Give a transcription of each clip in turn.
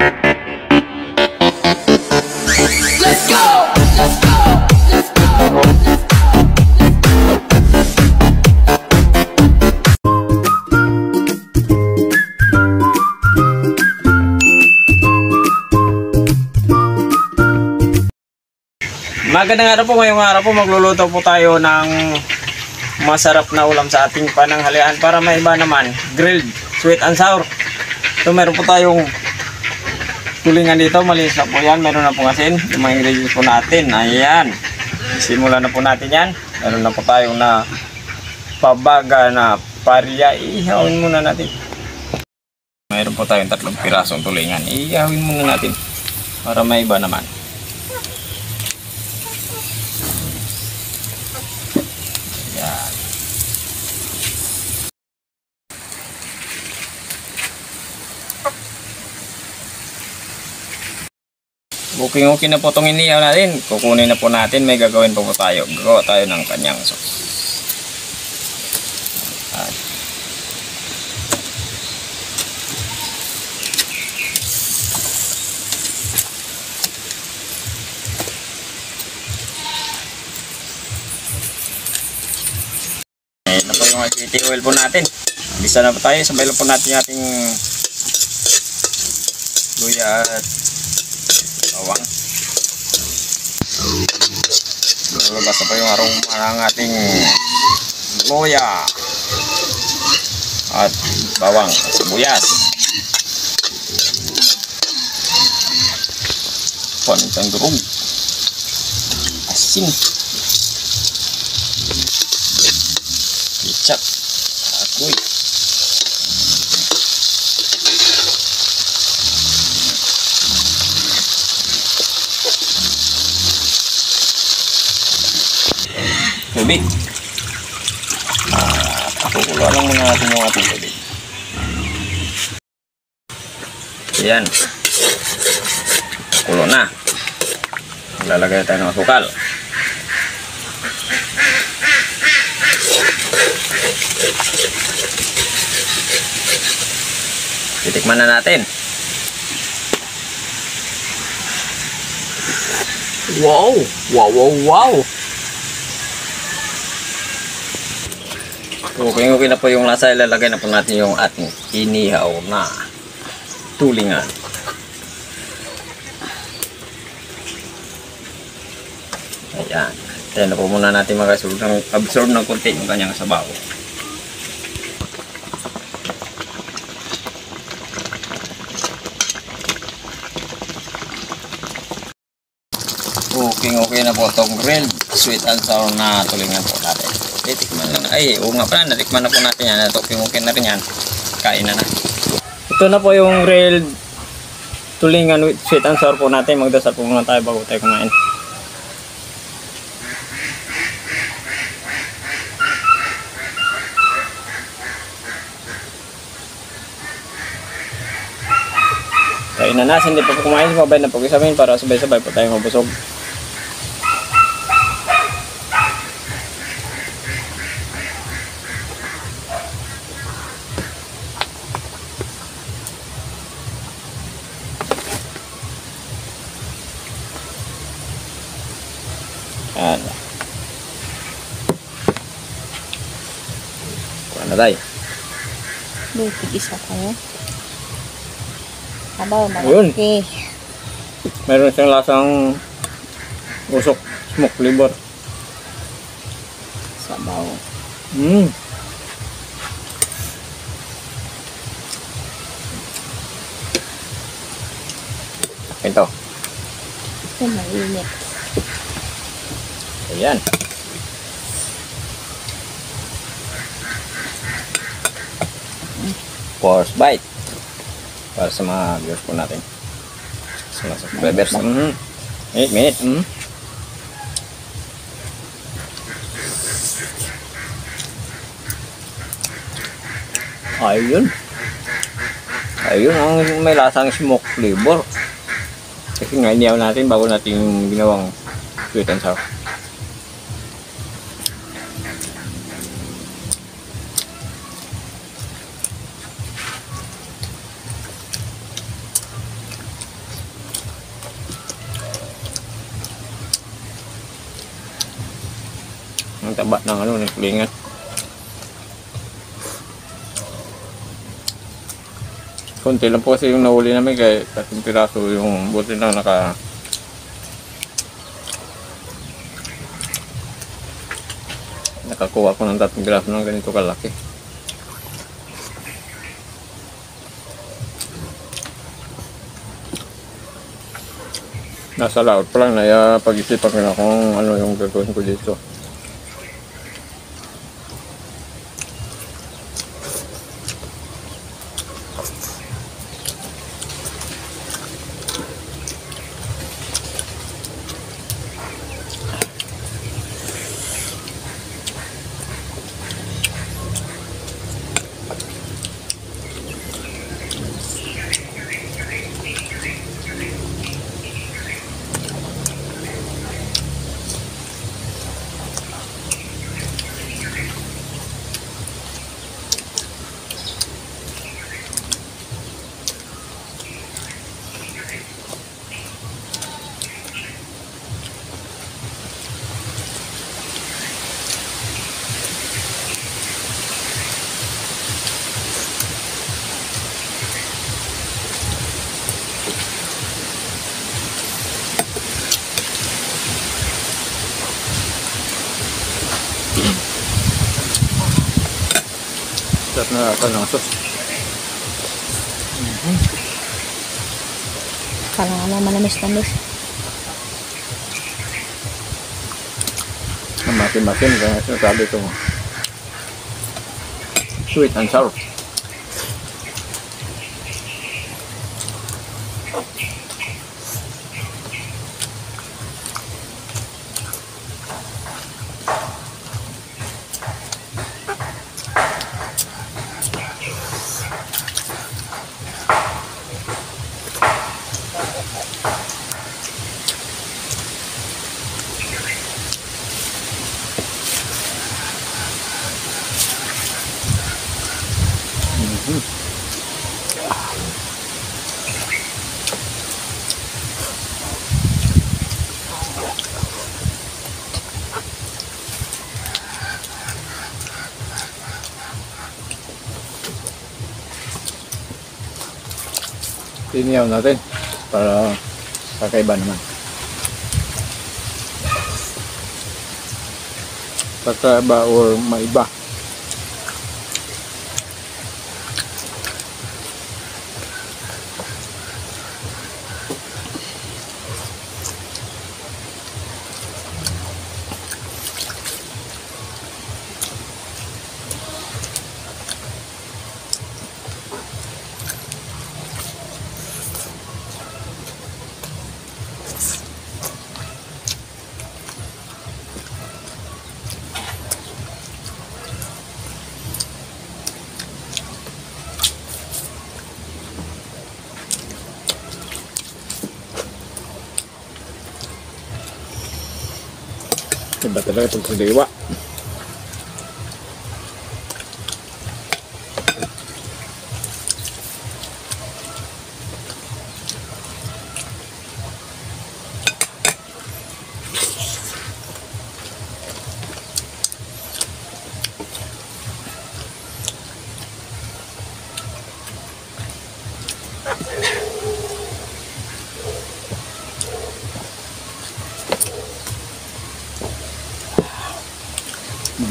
Let's go! Let's go! Let's go! Magandang araw po, ngayong araw po magluluto po tayo ng masarap na ulam sa ating pananghalian. Para may iba naman, grilled sweet and sour. So meron po tayong tulingan dito, malinis na po yan. Meron na po asin, yung mga ingredients po natin. Ayan, simulan na po natin yan. Meron na po tayong na pabaga na parya. Ihawin muna natin. Meron po tayong 3 pirasong tulingan. Ihawin muna natin para may iba naman. Yan. Okay na po itong inihaw natin. Kukunin na po natin. May gagawin po tayo. Gagawa tayo ng kanyang sauce. Ayan na po yung activity oil po natin. Bisa na po tayo. Sabay lang po natin yung ating luya at bawang. Lalabas na po yung aroma ng ating luya at bawang at sibuyas. Panitang durog, asin, kecap, akoy. Tubig. Pakukulo lang muna natin yung ating tubig. Ayan. Kulo na. Lalagay tayo ng asukal. Titikman na natin. Wow! Wow, wow, wow! Okay na po yung lasa. Ilalagay na po natin yung ating inihaw na tulingan. Ayan. Ayan na po muna natin mag-absorb ng konti yung kanyang sabaw. Okay na po itong grilled sweet and sour na tulingan po natin. Titikman na. Ay, oo nga pala, natikman na po natin yan. Okay na rin yan. Kain na na. Ito na po yung grilled tulingan with sweet and sour po natin. Magdasal po muna tayo bago tayo kumain. Kain na na. Hindi pa po kumain. Sabay na po isamin para sabay-sabay po tayo mabusog. Yan. Kuha na tayo. Tigis ako. Sabaw, malaki. Meron siyang lasang usok, smoke liver. Sabaw. Ito. Ito, mainit. Ayan. First bite. Para sa mga viewers po natin. Sa mga subscribers. Minute. Ayun. Ayun ang may lasang smoke flavor. Kasi nga inihaw natin bago natin ginawang sweet and sour. Ang taba ng ano, ng kulingan. Konti lang po kasi yung nahuli namin kaya 3 piraso yung buti na nakakuha ko ng 3 piraso ng ganito kalaki. Nasa laot pa lang na pag-isipan ko na kung ano yung gagawin ko dito. Sarap na ako ng sauce. Parang ano, manamis-namis. Ang masin-masin kaya sinasabi ito. Sweet and sour. Tiniyaw natin para kakaiba naman. Kakaiba or maiba. Iba talaga itong kaliwa.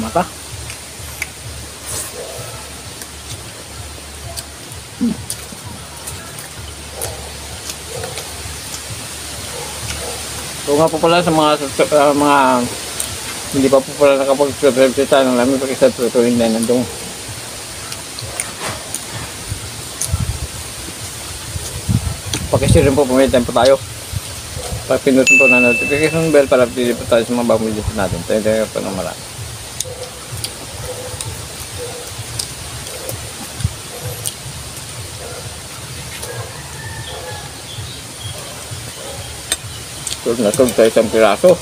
Mata. So nga po pala sa mga hindi pa po pala nakapag-subscribe sa channel namin, pag-subscribe po hindi nandun. Pakishare rin po, pumitan po tayo. Pag-pinutin po na notification bell para pili po tayo sa mga bagong videos natin. Tayo po ng marami. So, nasog tayo isang piraso.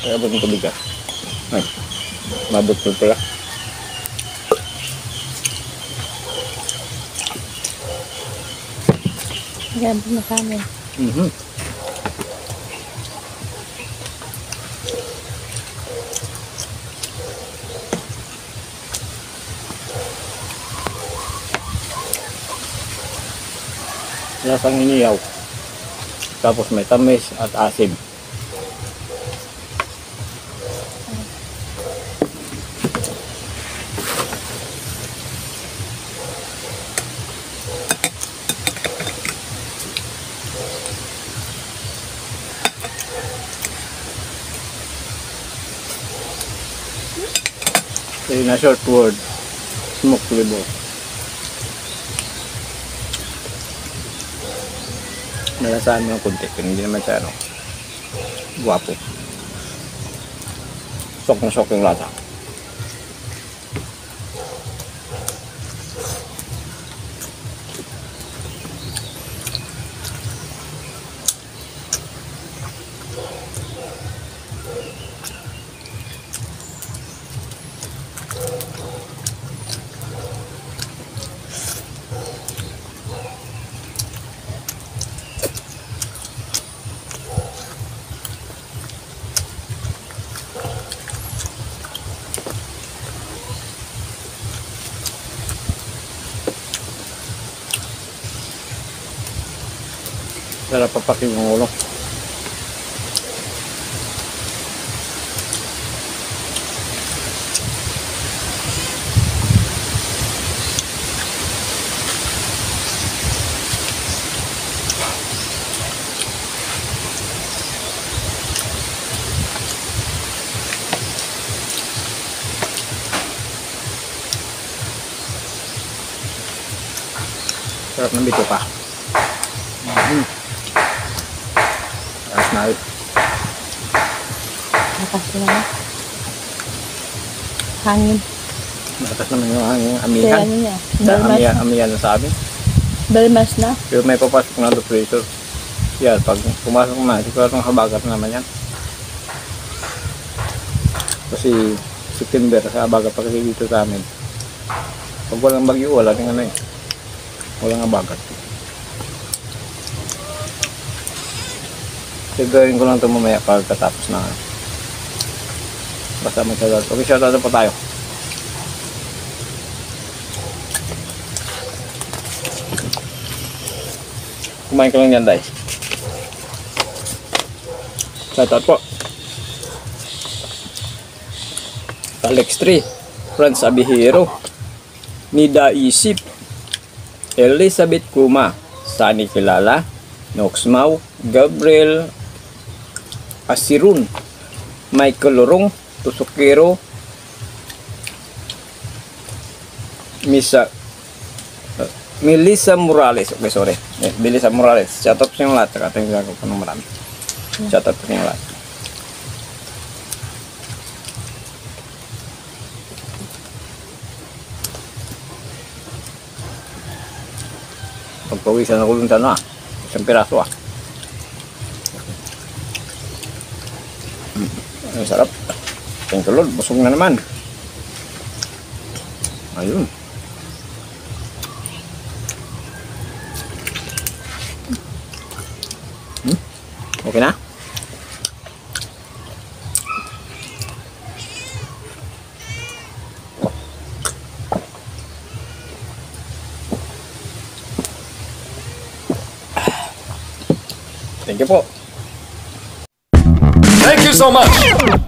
Kaya abot ng tubig ka. Ay, mabot po pala. Grabe na kami. Lasang iniyaw. Tapos may tamis at asim. In a short word, smoked liver. Nalasaan mo ng kunti, pero hindi naman siya guwapo. Sok na sok yung lasa. Sarap papakin yung ulo. Sarap ng bito pa. Ayos na rin. Lakas na. Hangin. Matatas naman yung hangin. Kaya Amihan. ano niya? Balmas na. Amihan na sa amin. Balmas na. Pero may papasok na pressure. Yan, pag pumasok na, siguro habagat naman yan. Kasi September, sa habagat pa kasi dito sa amin. Pag walang bagyo, wala din ano eh. Walang habagat. Sigurahin ko lang ito mamaya pagkatapos na basta mag-shoutout. Okay, shoutout po tayo. Kumain ka lang yan, Day. Shoutout po. Alex 3, Franz Abihiro, Nida Isip, Elizabeth Kuma, Sani Kilala, Noxmau, Gabriel Asirun, Michael Lorong, Tusukero, Melissa Morales. Okay, sorry. Melissa Morales. Shoutout po sa inyo lahat. Thank you po ng marami. Shoutout po sa inyo lahat. Pagpawisan ako dun sa ano isang piraso Ang sarap. Thank you Lord. Busog na naman. Ayun. Okay na? Thank you po. Thank you so much.